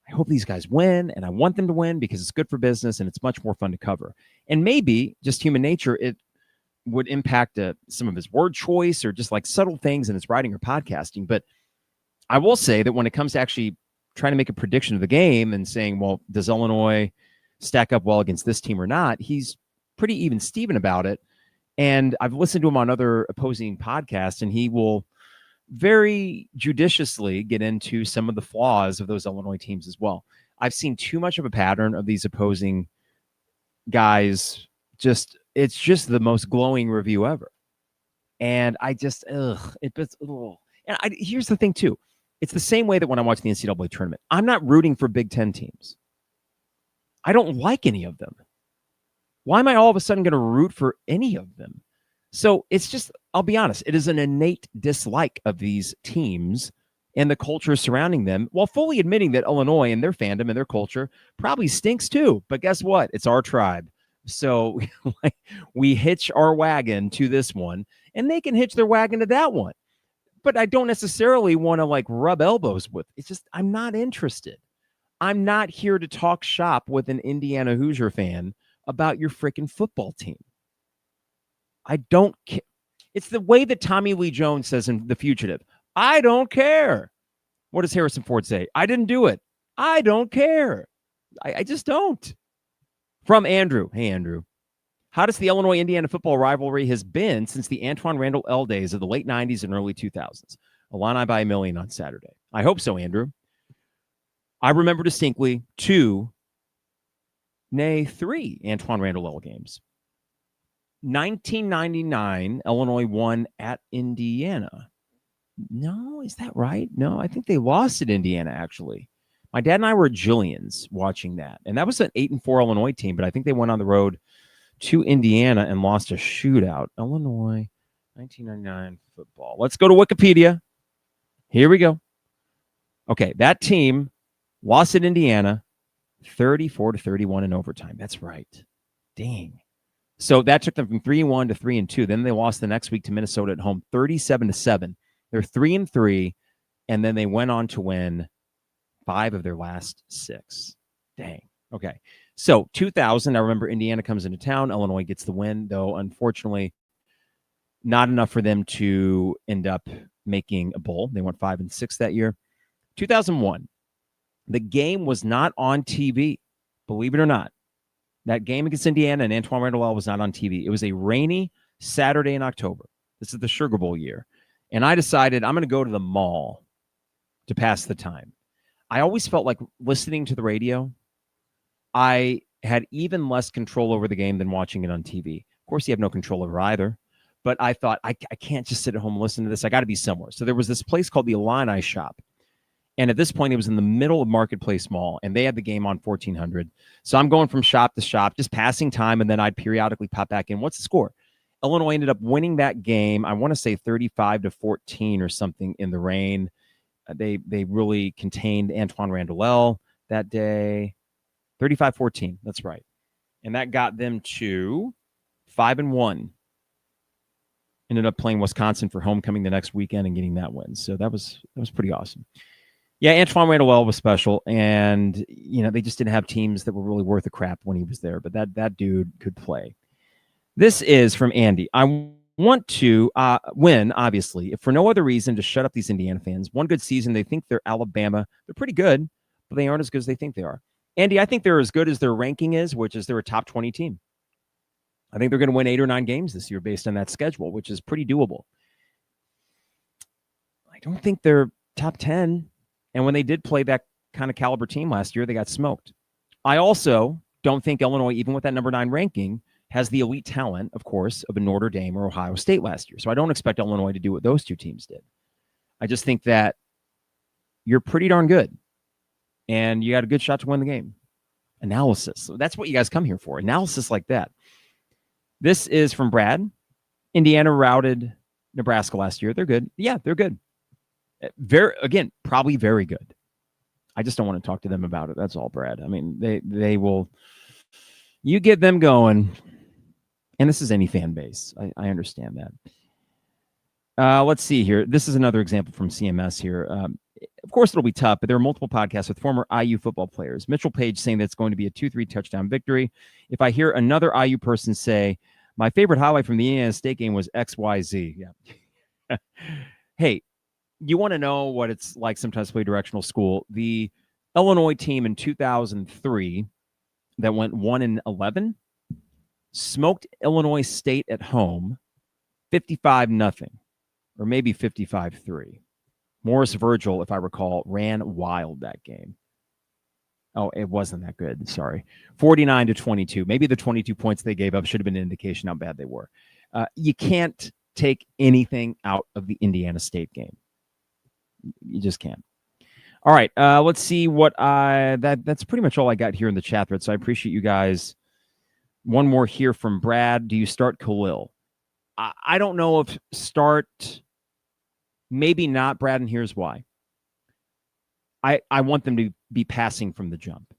Speaker 1: I hope these guys win, and I want them to win because it's good for business and it's much more fun to cover. And maybe just human nature, it would impact some of his word choice or just like subtle things in his writing or podcasting. But I will say that when it comes to actually trying to make a prediction of the game and saying, well, does Illinois stack up well against this team or not, he's pretty even Steven about it. And I've listened to him on other opposing podcasts, and he will very judiciously get into some of the flaws of those Illinois teams as well. I've seen too much of a pattern of these opposing guys. It's just the most glowing review ever. And I just, here's the thing too. It's the same way that when I watch the NCAA tournament, I'm not rooting for Big Ten teams. I don't like any of them. Why am I all of a sudden going to root for any of them? So it's just, I'll be honest, it is an innate dislike of these teams and the culture surrounding them, while fully admitting that Illinois and their fandom and their culture probably stinks too. But guess what? It's our tribe. So we hitch our wagon to this one, and they can hitch their wagon to that one. But I don't necessarily want to rub elbows with. It's just, I'm not interested. I'm not here to talk shop with an Indiana Hoosier fan about your freaking football team. I don't care. It's the way that Tommy Lee Jones says in The Fugitive, I don't care. What does Harrison Ford say? I didn't do it. I don't care. I just don't. From Andrew. Hey, Andrew. How does the Illinois-Indiana football rivalry has been since the Antoine Randall L days of the late 90s and early 2000s? Illini by 1 million on Saturday. I hope so, Andrew. I remember distinctly 2, nay 3 Antoine Randall L games. 1999, Illinois won at Indiana. No, is that right? No, I think they lost at Indiana, actually. My dad and I were at Jillian's watching that. And that was an 8-4 Illinois team, but I think they went on the road to Indiana and lost a shootout. Illinois, 1999 football. Let's go to Wikipedia. Here we go. Okay, that team lost at Indiana 34-31 in overtime. That's right. Dang. So that took them from 3-1 to 3-2. Then they lost the next week to Minnesota at home, 37-7. They're 3-3, and then they went on to win 5 of their last 6. Dang. Okay. So 2000, I remember Indiana comes into town. Illinois gets the win, though unfortunately not enough for them to end up making a bowl. They went 5-6 that year. 2001, the game was not on TV, believe it or not. That game against Indiana and Antoine Randall was not on TV. It was a rainy Saturday in October. This is the Sugar Bowl year. And I decided I'm going to go to the mall to pass the time. I always felt like listening to the radio, I had even less control over the game than watching it on TV. Of course, you have no control over either. But I thought, I can't just sit at home and listen to this. I got to be somewhere. So there was this place called the Illini Shop. And at this point, it was in the middle of Marketplace Mall, and they had the game on 1400. So I'm going from shop to shop, just passing time, and then I'd periodically pop back in. What's the score? Illinois ended up winning that game. I want to say 35-14 or something in the rain. They really contained Antoine Randall that day. 35-14. That's right. And that got them to 5-1. Ended up playing Wisconsin for homecoming the next weekend and getting that win. So that was pretty awesome. Yeah, Antoine Randall was special, and they just didn't have teams that were really worth a crap when he was there. But that dude could play. This is from Andy. I want to win, obviously, if for no other reason to shut up these Indiana fans. One good season, they think they're Alabama. They're pretty good, but they aren't as good as they think they are. Andy, I think they're as good as their ranking is, which is they're a top 20 team. I think they're going to win 8 or 9 games this year based on that schedule, which is pretty doable. I don't think they're top 10. And when they did play that kind of caliber team last year, they got smoked. I also don't think Illinois, even with that number 9 ranking, has the elite talent, of course, of a Notre Dame or Ohio State last year. So I don't expect Illinois to do what those two teams did. I just think that you're pretty darn good, and you got a good shot to win the game. Analysis. So that's what you guys come here for. Analysis like that. This is from Brad. Indiana routed Nebraska last year. They're good. Yeah, they're good. Probably very good. I just don't want to talk to them about it. That's all, Brad. I mean, they will. You get them going, and this is any fan base. I understand that. Let's see here. This is another example from CMS here. Of course, it'll be tough, but there are multiple podcasts with former IU football players. Mitchell Page saying that it's going to be a 2-3 touchdown victory. If I hear another IU person say, my favorite highlight from the Indiana State game was XYZ. Yeah. Hey, you want to know what it's like sometimes to play directional school? The Illinois team in 2003 that went 1-11 smoked Illinois State at home 55-0, or maybe 55-3. Morris Virgil, if I recall, ran wild that game. Oh, it wasn't that good. Sorry. 49-22. Maybe the 22 points they gave up should have been an indication how bad they were. You can't take anything out of the Indiana State game. You just can't. All right. Let's see what that's pretty much all I got here in the chat thread. So I appreciate you guys. One more here from Brad. Do you start Khalil? I don't know if start. Maybe not, Brad, and here's why. I want them to be passing from the jump.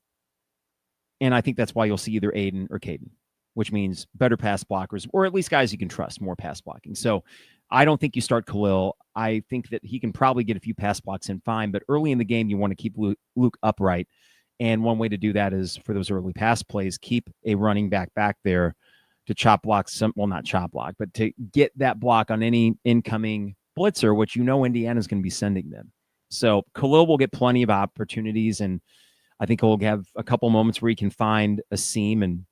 Speaker 1: And I think that's why you'll see either Aiden or Caden, which means better pass blockers, or at least guys you can trust, more pass blocking. So I don't think you start Khalil. I think that he can probably get a few pass blocks in fine, but early in the game, you want to keep Luke upright. And one way to do that is for those early pass plays, keep a running back there to chop block not chop block, but to get that block on any incoming blitzer, which Indiana's going to be sending them. So Khalil will get plenty of opportunities, and I think he'll have a couple moments where he can find a seam and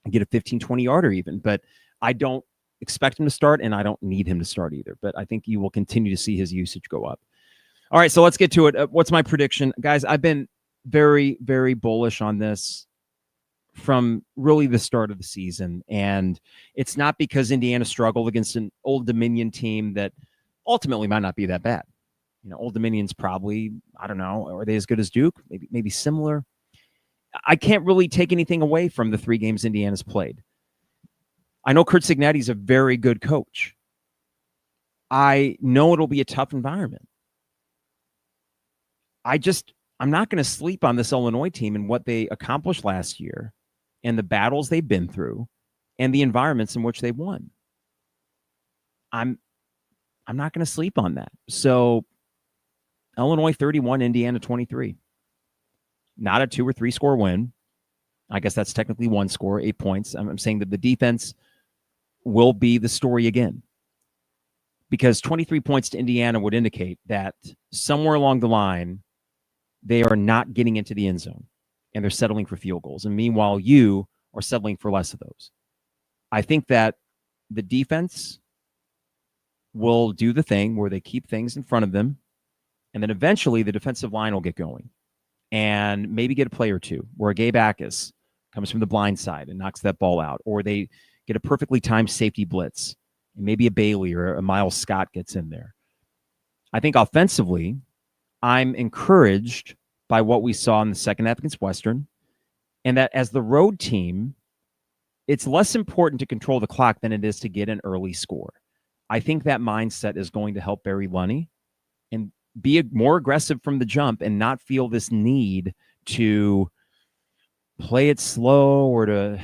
Speaker 1: get a 15-20 yarder even. But I don't expect him to start, and I don't need him to start either. But I think you will continue to see his usage go up. All right, so let's get to it. What's my prediction? Guys, I've been very, very bullish on this from really the start of the season. And it's not because Indiana struggled against an Old Dominion team that ultimately might not be that bad. Old Dominion's probably, I don't know, are they as good as Duke? Maybe similar. I can't really take anything away from the 3 games Indiana's played. I know Curt Cignetti's a very good coach. I know it'll be a tough environment. I'm not going to sleep on this Illinois team and what they accomplished last year and the battles they've been through and the environments in which they won. I'm not going to sleep on that. So Illinois 31, Indiana 23. Not a 2 or 3 score win. I guess that's technically 1 score, 8 points. I'm saying that the defense will be the story again, because 23 points to Indiana would indicate that somewhere along the line, they are not getting into the end zone and they're settling for field goals. And meanwhile, you are settling for less of those. I think that the defense will do the thing where they keep things in front of them, and then eventually the defensive line will get going and maybe get a play or two where Gabe Akis comes from the blind side and knocks that ball out, or they get a perfectly timed safety blitz, and maybe a Bailey or a Miles Scott gets in there. I think offensively, I'm encouraged by what we saw in the second half against Western, and that as the road team, it's less important to control the clock than it is to get an early score. I think that mindset is going to help Barry Lunny and be more aggressive from the jump and not feel this need to play it slow or to,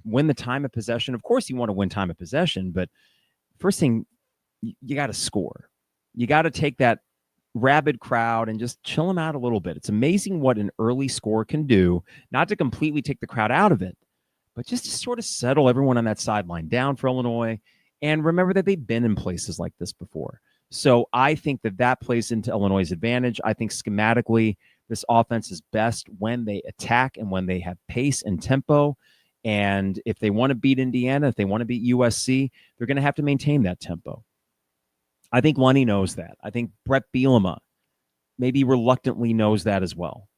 Speaker 1: win the time of possession. Of course, you want to win time of possession, but first thing, you got to score. You got to take that rabid crowd and just chill them out a little bit. It's amazing what an early score can do, not to completely take the crowd out of it, but just to sort of settle everyone on that sideline down for Illinois. And remember that they've been in places like this before. So I think that plays into Illinois' advantage. I think schematically, this offense is best when they attack and when they have pace and tempo. And if they want to beat Indiana, if they want to beat USC, they're going to have to maintain that tempo. I think Lunny knows that. I think Bret Bielema maybe reluctantly knows that as well,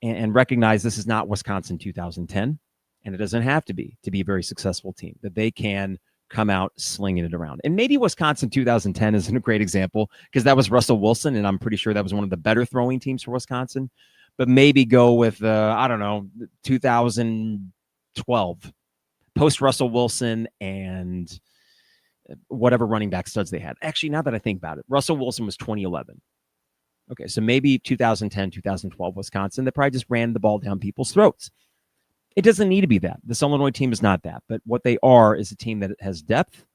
Speaker 1: and recognize this is not Wisconsin 2010, and it doesn't have to be a very successful team, that they can come out slinging it around. And maybe Wisconsin 2010 isn't a great example because that was Russell Wilson, and I'm pretty sure that was one of the better throwing teams for Wisconsin. But maybe go with, 2012, post-Russell Wilson and whatever running back studs they had. Actually, now that I think about it, Russell Wilson was 2011. Okay, so maybe 2010, 2012 Wisconsin, they probably just ran the ball down people's throats. It doesn't need to be that. This Illinois team is not that. But what they are is a team that has depth.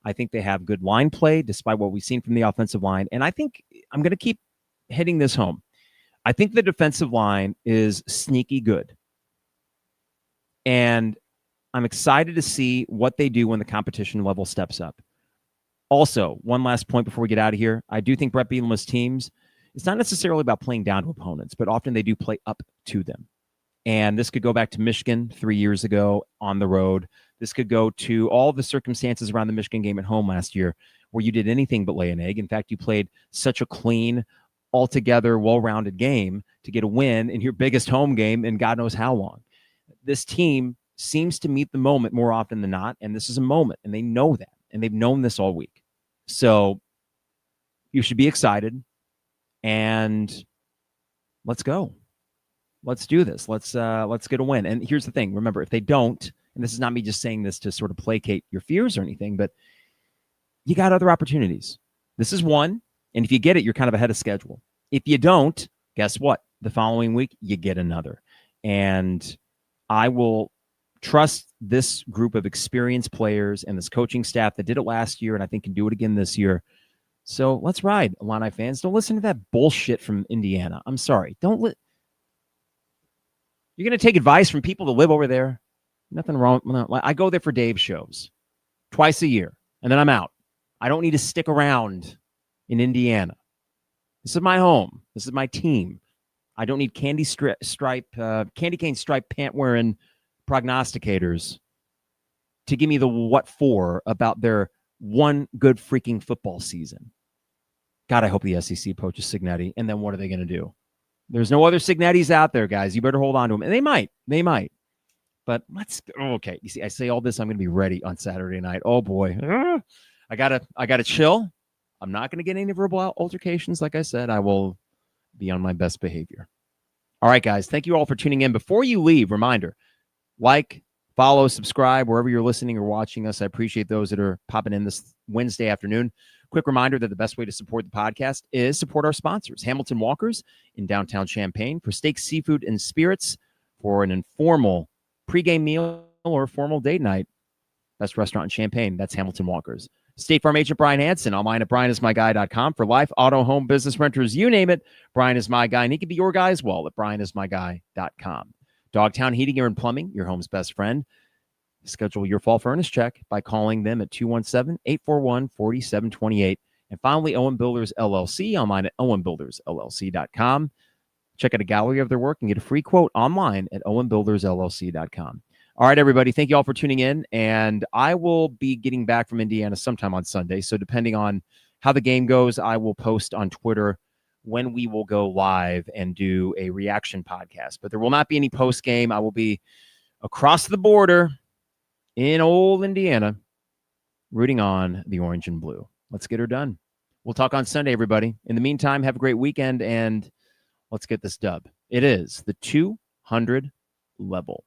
Speaker 1: I think they have good line play, despite what we've seen from the offensive line. And I think I'm going to keep hitting this home. I think the defensive line is sneaky good. And I'm excited to see what they do when the competition level steps up. Also, one last point before we get out of here. I do think Bret Bielema's teams, it's not necessarily about playing down to opponents, but often they do play up to them. And this could go back to Michigan 3 years ago on the road. This could go to all the circumstances around the Michigan game at home last year where you did anything but lay an egg. In fact, you played such a clean, altogether well-rounded game to get a win in your biggest home game in God knows how long. This team seems to meet the moment more often than not, and this is a moment, and they know that, and they've known this all week. So you should be excited, and let's go. Let's do this. Let's get a win. And here's the thing. Remember, if they don't, and this is not me just saying this to sort of placate your fears or anything, but you got other opportunities. This is one, and if you get it, you're kind of ahead of schedule. If you don't, guess what? The following week, you get another. And I will trust this group of experienced players and this coaching staff that did it last year and I think can do it again this year. So let's ride, Illini fans. Don't listen to that bullshit from Indiana. I'm sorry. You're going to take advice from people that live over there. Nothing wrong. I go there for Dave's shows twice a year, and then I'm out. I don't need to stick around in Indiana. This is my home. This is my team. I don't need candy cane stripe pant wearing prognosticators to give me the what for about their one good freaking football season. God, I hope the SEC poaches Signetti. And then what are they going to do? There's no other Signettis out there, guys. You better hold on to them. And they might. But okay. You see, I say all this, I'm going to be ready on Saturday night. Oh boy. I gotta chill. I'm not going to get any verbal altercations. Like I said, I will be on my best behavior. All right, guys. Thank you all for tuning in. Before you leave, reminder, like, follow, subscribe, wherever you're listening or watching us. I appreciate those that are popping in this Wednesday afternoon. Quick reminder that the best way to support the podcast is support our sponsors, Hamilton Walkers in downtown Champaign, for steak, seafood, and spirits, for an informal pregame meal or formal date night. Best restaurant in Champaign. That's Hamilton Walkers. State Farm agent Brian Hansen, online at brianismyguy.com for life, auto, home, business, renters, you name it. Brian is my guy, and he can be your guy as well at brianismyguy.com. Dogtown Heating and Plumbing, your home's best friend. Schedule your fall furnace check by calling them at 217-841-4728. And finally, Owen Builders LLC, online at owenbuildersllc.com. Check out a gallery of their work and get a free quote online at owenbuildersllc.com. All right, everybody. Thank you all for tuning in. And I will be getting back from Indiana sometime on Sunday. So depending on how the game goes, I will post on Twitter when we will go live and do a reaction podcast. But there will not be any post game. I will be across the border in old Indiana rooting on the orange and blue. Let's get her done. We'll talk on Sunday, everybody. In the meantime, have a great weekend, and let's get this dub. It is the 200 level.